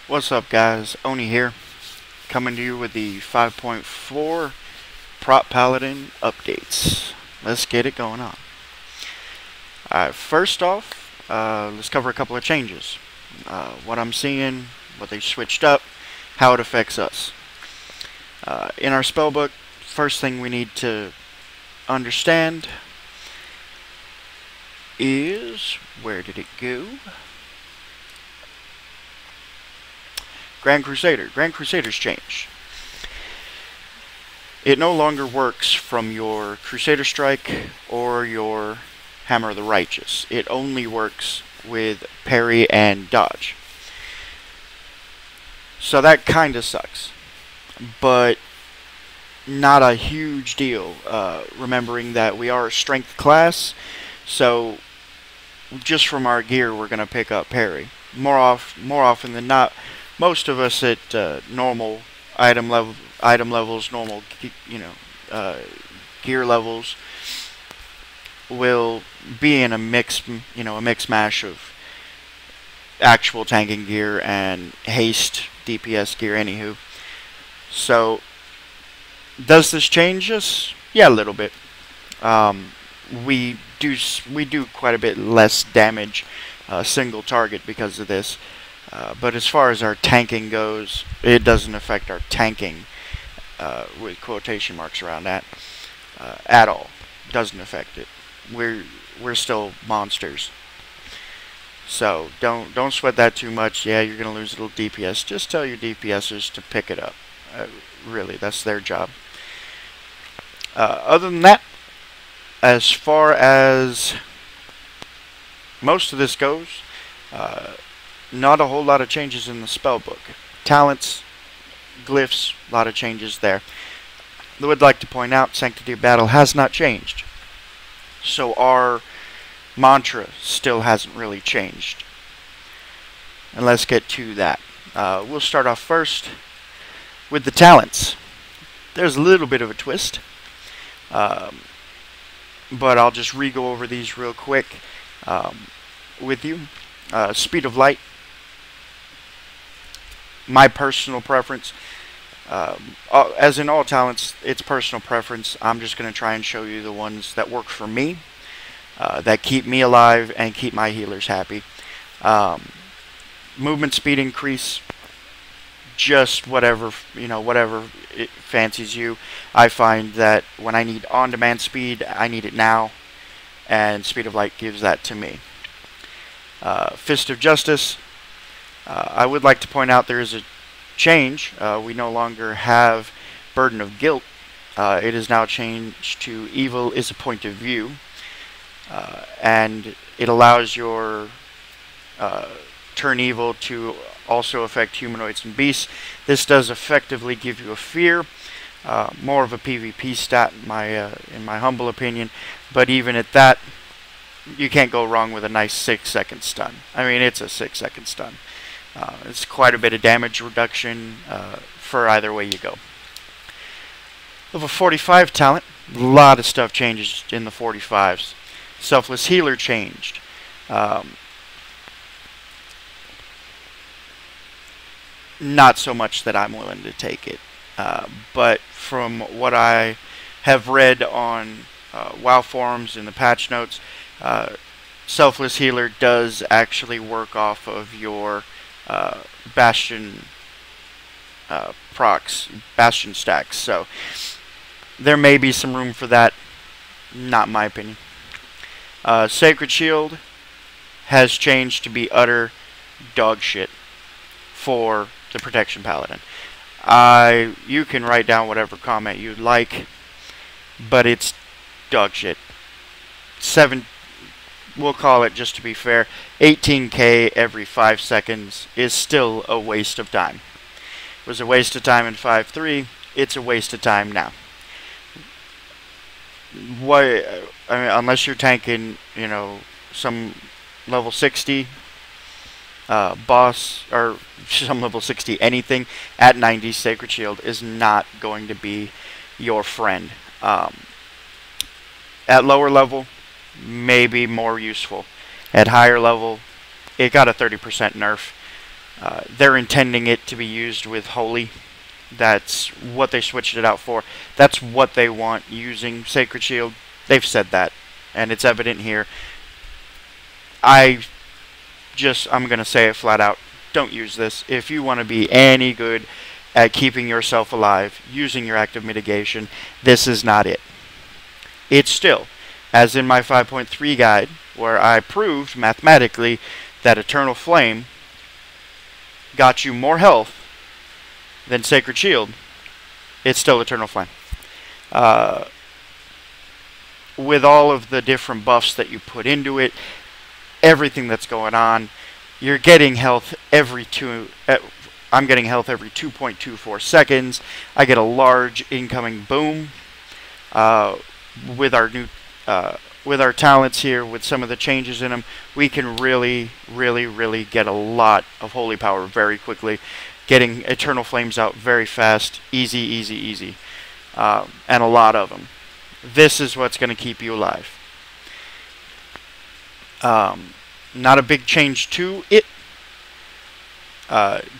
What's up, guys? Oni here, coming to you with the 5.4 Prop Paladin updates. Let's get it going on. First off, let's cover a couple of changes. What I'm seeing, what they switched up, how it affects us. In our spellbook, first thing we need to understand is, where did it go? Grand Crusader. Grand Crusader's changed. It no longer works from your Crusader Strike or your Hammer of the Righteous. It only works with parry and dodge. So that kinda sucks. But not a huge deal, remembering that we are a strength class, so just from our gear we're going to pick up parry. More often than not, most of us at normal item levels, normal gear levels, will be in a mix mash of actual tanking gear and haste DPS gear. Anywho, so does this change us? Yeah, a little bit. We do quite a bit less damage single target because of this. But as far as our tanking goes, it doesn't affect our tanking, with quotation marks around that, at all. Doesn't affect it. We're still monsters. So don't sweat that too much. Yeah, you're gonna lose a little DPS. Just tell your DPSers to pick it up. Really, that's their job. Other than that, as far as most of this goes, not a whole lot of changes in the spellbook. Talents, glyphs, a lot of changes there. I would like to point out, Sanctity of Battle has not changed. So our mantra still hasn't really changed. And let's get to that. We'll start off first with the talents. There's a little bit of a twist. But I'll just re-go over these real quick with you. Speed of Light. My personal preference, as in all talents, it's personal preference. I'm just going to try and show you the ones that work for me, that keep me alive and keep my healers happy. Movement speed increase, just whatever it fancies you. I find that when I need on-demand speed, I need it now, and Speed of Light gives that to me. Fist of Justice. I would like to point out there is a change. We no longer have Burden of Guilt. It is now changed to Evil is a Point of View, and it allows your turn evil to also affect humanoids and beasts. This does effectively give you a fear, more of a PvP stat in my humble opinion, but even at that, you can't go wrong with a nice 6-second stun. I mean, it's a 6-second stun. It's quite a bit of damage reduction for either way you go. Level 45 talent, a lot of stuff changes in the 45s. Selfless Healer changed. Not so much that I'm willing to take it, but from what I have read on WoW forums in the patch notes, Selfless Healer does actually work off of your Bastion procs, Bastion stacks, so there may be some room for that. Not my opinion. Sacred Shield has changed to be utter dog shit for the Protection Paladin. You can write down whatever comment you'd like, but it's dog shit. We'll call it, just to be fair, 18k every 5 seconds is still a waste of time. It was a waste of time in 5.3. It's a waste of time now. Why? I mean, unless you're tanking, some level 60 boss, or some level 60 anything at 90, Sacred Shield is not going to be your friend. At lower level, maybe more useful. At higher level, it got a 30% nerf. They're intending it to be used with Holy. That's what they switched it out for. That's what they want using Sacred Shield. They've said that, and it's evident here. I'm going to say it flat out. Don't use this. If you want to be any good at keeping yourself alive using your active mitigation, this is not it. It's still, as in my 5.3 guide, where I proved mathematically that Eternal Flame got you more health than Sacred Shield, it's still Eternal Flame. With all of the different buffs that you put into it, everything that's going on, you're getting health every I'm getting health every 2.24 seconds. I get a large incoming boom. With our talents here, with some of the changes in them, we can really get a lot of holy power very quickly. Getting Eternal Flames out very fast, easy, and a lot of them. This is what's going to keep you alive. Not a big change to it.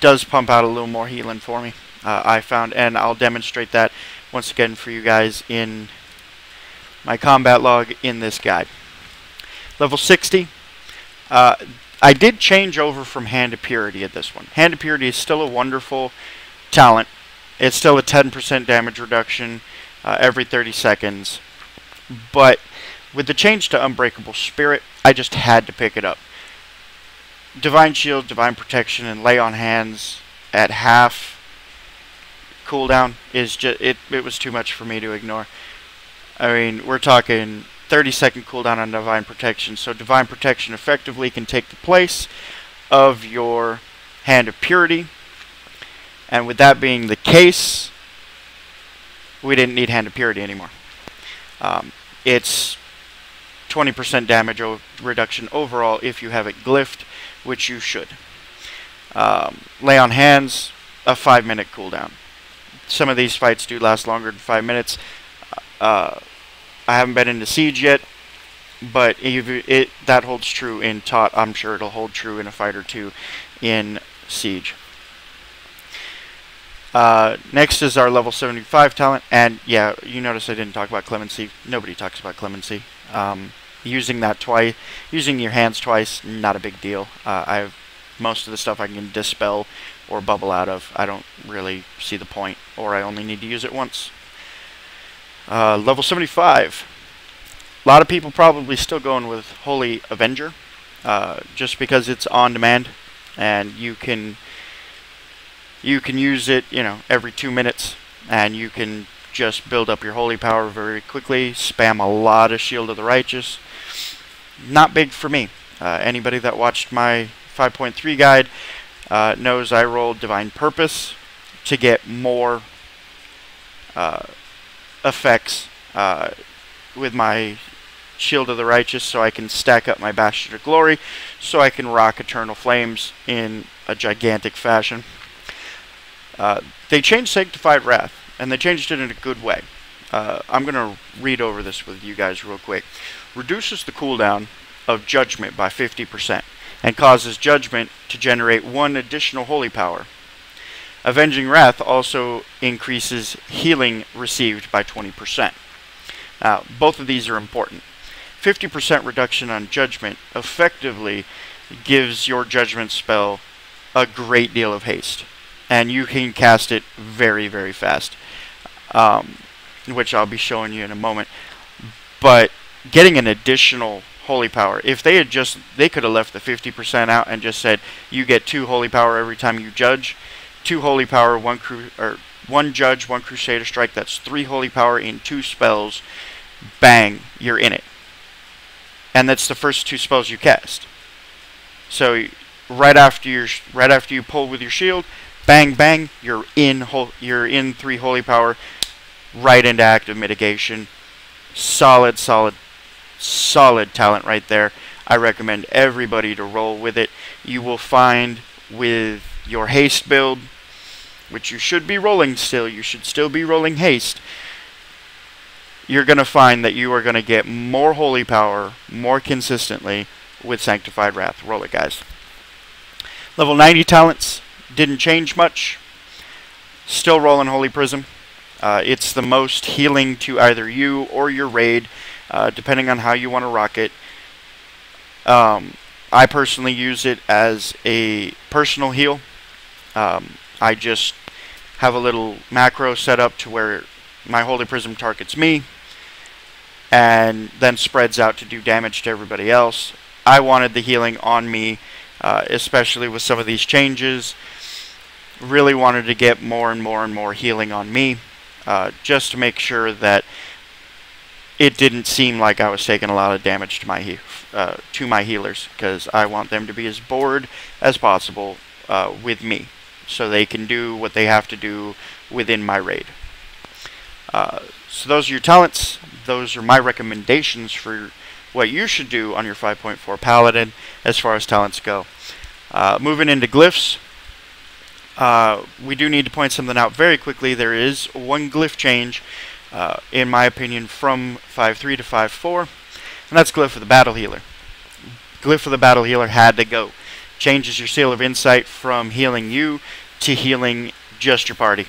Does pump out a little more healing for me, I found, and I'll demonstrate that once again for you guys in my combat log in this guide. Level 60. I did change over from Hand of Purity at this one. Hand of Purity is still a wonderful talent. It's still a 10% damage reduction every 30 seconds. But with the change to Unbreakable Spirit, I just had to pick it up. Divine Shield, Divine Protection, and Lay on Hands at half cooldown is just it was too much for me to ignore. I mean, we're talking 30-second cooldown on Divine Protection, so Divine Protection effectively can take the place of your Hand of Purity. And with that being the case, we didn't need Hand of Purity anymore. It's 20% damage reduction overall if you have it glyphed, which you should. Lay on Hands, a 5-minute cooldown. Some of these fights do last longer than 5 minutes. I haven't been into Siege yet, but that holds true in TOT. I'm sure it'll hold true in a fight or two in Siege. Next is our level 75 talent, and yeah, you notice I didn't talk about Clemency. Nobody talks about Clemency. Using your hands twice, not a big deal. I have most of the stuff I can dispel or bubble out of. I don't really see the point, or I only need to use it once. Level 75. A lot of people probably still going with Holy Avenger, just because it's on demand, and you can use it, every 2 minutes, and you can just build up your holy power very quickly, spam a lot of Shield of the Righteous. Not big for me. Anybody that watched my 5.3 guide knows I rolled Divine Purpose to get more effects with my Shield of the Righteous, so I can stack up my Bastion of Glory, so I can rock Eternal Flames in a gigantic fashion. They changed Sanctified Wrath, and they changed it in a good way. I'm going to read over this with you guys real quick. Reduces the cooldown of Judgment by 50%, and causes Judgment to generate 1 additional holy power. Avenging Wrath also increases healing received by 20%. Now, both of these are important. 50% reduction on Judgment effectively gives your Judgment spell a great deal of haste, and you can cast it very, very fast, which I'll be showing you in a moment. But getting an additional holy power, if they could have left the 50% out and just said you get 2 holy power every time you judge, 2 holy power, 1 judge, 1 Crusader strike. That's 3 holy power in 2 spells. Bang, you're in it, and that's the first 2 spells you cast. So right after you pull with your shield, bang bang, you're in 3 holy power, right into active mitigation. Solid talent right there. I recommend everybody to roll with it. You will find with your haste build, which you should be rolling still, you should still be rolling haste, you're going to find that you are going to get more holy power more consistently with Sanctified Wrath. Roll it, guys. Level 90 talents didn't change much. Still rolling Holy Prism. It's the most healing to either you or your raid, depending on how you want to rock it. I personally use it as a personal heal. I just have a little macro set up to where my Holy Prism targets me and then spreads out to do damage to everybody else. I wanted the healing on me, especially with some of these changes. Really wanted to get more and more and more healing on me, just to make sure that it didn't seem like I was taking a lot of damage to my healers, because I want them to be as bored as possible with me, so they can do what they have to do within my raid. So those are your talents. Those are my recommendations for what you should do on your 5.4 Paladin as far as talents go. Moving into glyphs. We do need to point something out very quickly. There is one glyph change, in my opinion, from 5.3 to 5.4, and that's Glyph of the Battle Healer. Glyph of the Battle Healer had to go. Changes your Seal of Insight from healing you to healing just your party.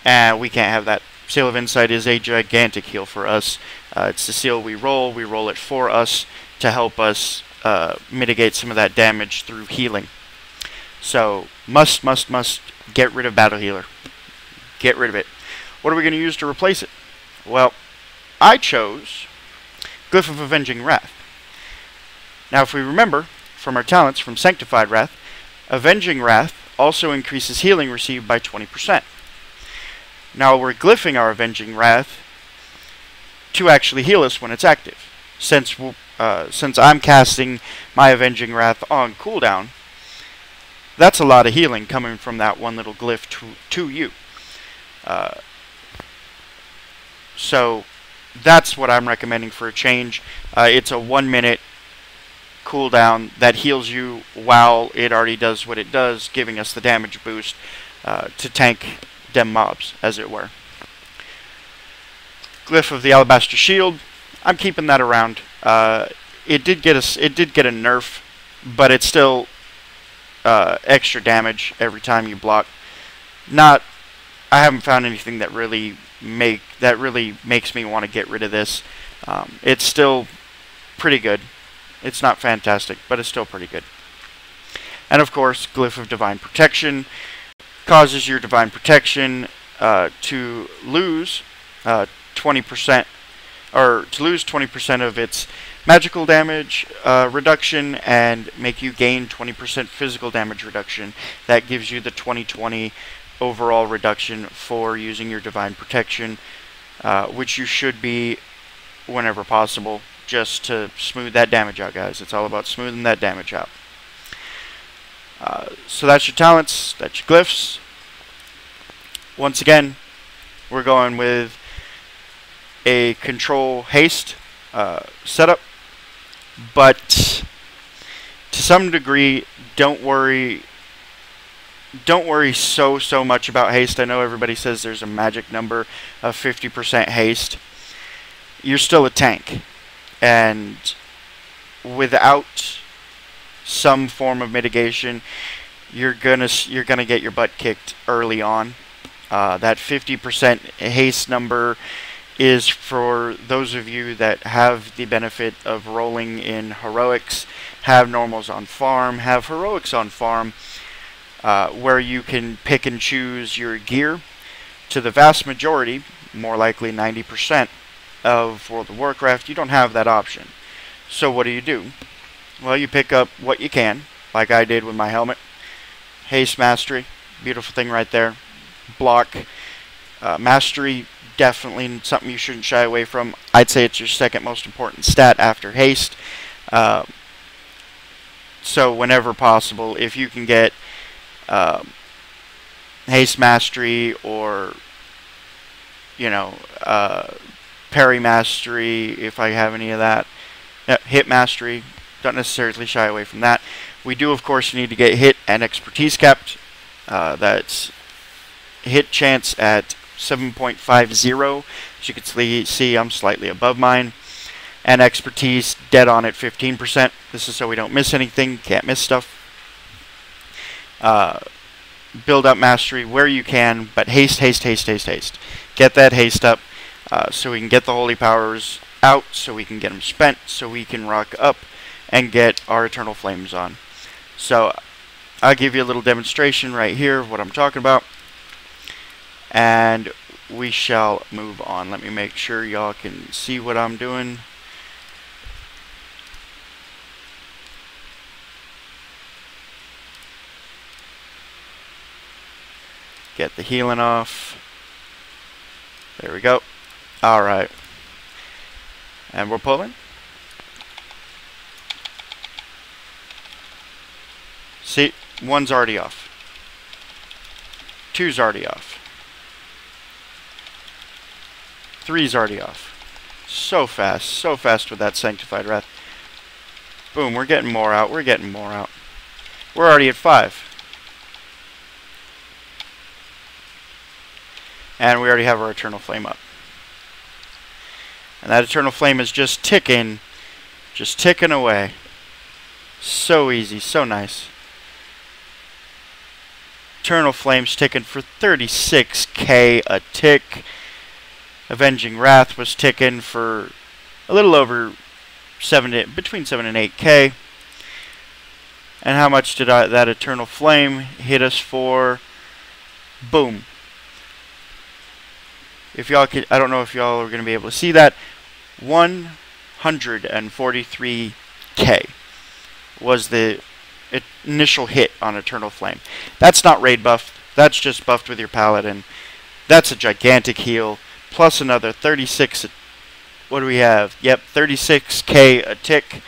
And we can't have that. Seal of Insight is a gigantic heal for us. It's the seal we roll. We roll it for us to help us mitigate some of that damage through healing. So, must get rid of Battle Healer. Get rid of it. What are we going to use to replace it? Well, I chose Glyph of Avenging Wrath. Now, if we remember from our talents from Sanctified Wrath, Avenging Wrath also increases healing received by 20%. Now, we're glyphing our Avenging Wrath to actually heal us when it's active. Since I'm casting my Avenging Wrath on cooldown, that's a lot of healing coming from that one little glyph to you. So that's what I'm recommending for a change. It's a 1 minute cooldown that heals you while it already does what it does, giving us the damage boost to tank dem mobs, as it were. Glyph of the Alabaster Shield. I'm keeping that around. It did get a nerf, but it's still extra damage every time you block. I haven't found anything that really makes me want to get rid of this. It's still pretty good. It's not fantastic, but it's still pretty good. And of course, Glyph of Divine Protection causes your Divine Protection to lose 20%, or to lose 20% of its magical damage reduction, and make you gain 20% physical damage reduction. That gives you the 20/20 overall reduction for using your Divine Protection, which you should be whenever possible, just to smooth that damage out, guys. It's all about smoothing that damage out. So that's your talents, that's your glyphs. Once again, we're going with a control haste setup, but to some degree, don't worry so much about haste. I know everybody says there's a magic number of 50% haste. You're still a tank, and without some form of mitigation, you're gonna get your butt kicked early on. That 50% haste number is for those of you that have the benefit of rolling in heroics, have normals on farm, have heroics on farm, where you can pick and choose your gear. To the vast majority, more likely 90% of World of Warcraft, you don't have that option. So what do? Well, you pick up what you can, like I did with my helmet. Haste Mastery, beautiful thing right there. Block Mastery, definitely something you shouldn't shy away from. I'd say it's your second most important stat after haste. So whenever possible, if you can get haste mastery, or parry mastery, if I have any of that, hit mastery, don't necessarily shy away from that. We do, of course, need to get hit and expertise capped. That's hit chance at 7.50. As you can see, I'm slightly above mine. And expertise dead on at 15%. This is so we don't miss anything, can't miss stuff. Build up mastery where you can, but haste, haste, haste, haste, haste. Get that haste up so we can get the holy powers out, so we can get them spent, so we can rock up and get our eternal flames on. So I'll give you a little demonstration right here of what I'm talking about, and we shall move on. Let me make sure y'all can see what I'm doing. Get the healing off. There we go. Alright. And we're pulling. See, 1's already off. 2's already off. 3's already off. So fast with that Sanctified Wrath. Boom, we're getting more out, we're getting more out. We're already at 5. And we already have our Eternal Flame up. And that Eternal Flame is just ticking away. So easy, so nice. Eternal Flame's ticking for 36k a tick. Avenging Wrath was ticking for a little over between 7 and 8k. And how much did that Eternal Flame hit us for? Boom. If y'all could, I don't know if y'all are going to be able to see that. 143k was the initial hit on Eternal Flame. That's not raid buff. That's just buffed with your Paladin. That's a gigantic heal. Plus another 36. What do we have? Yep, 36k a tick.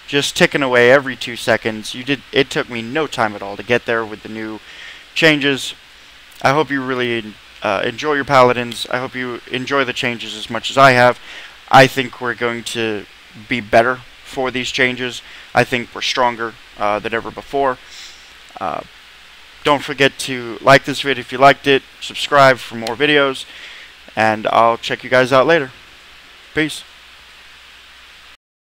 Just ticking away every 2 seconds. It took me no time at all to get there with the new changes. I hope you really enjoy your Paladins. I hope you enjoy the changes as much as I have. I think we're going to be better for these changes. I think we're stronger than ever before. Don't forget to like this video if you liked it. Subscribe for more videos. And I'll check you guys out later. Peace.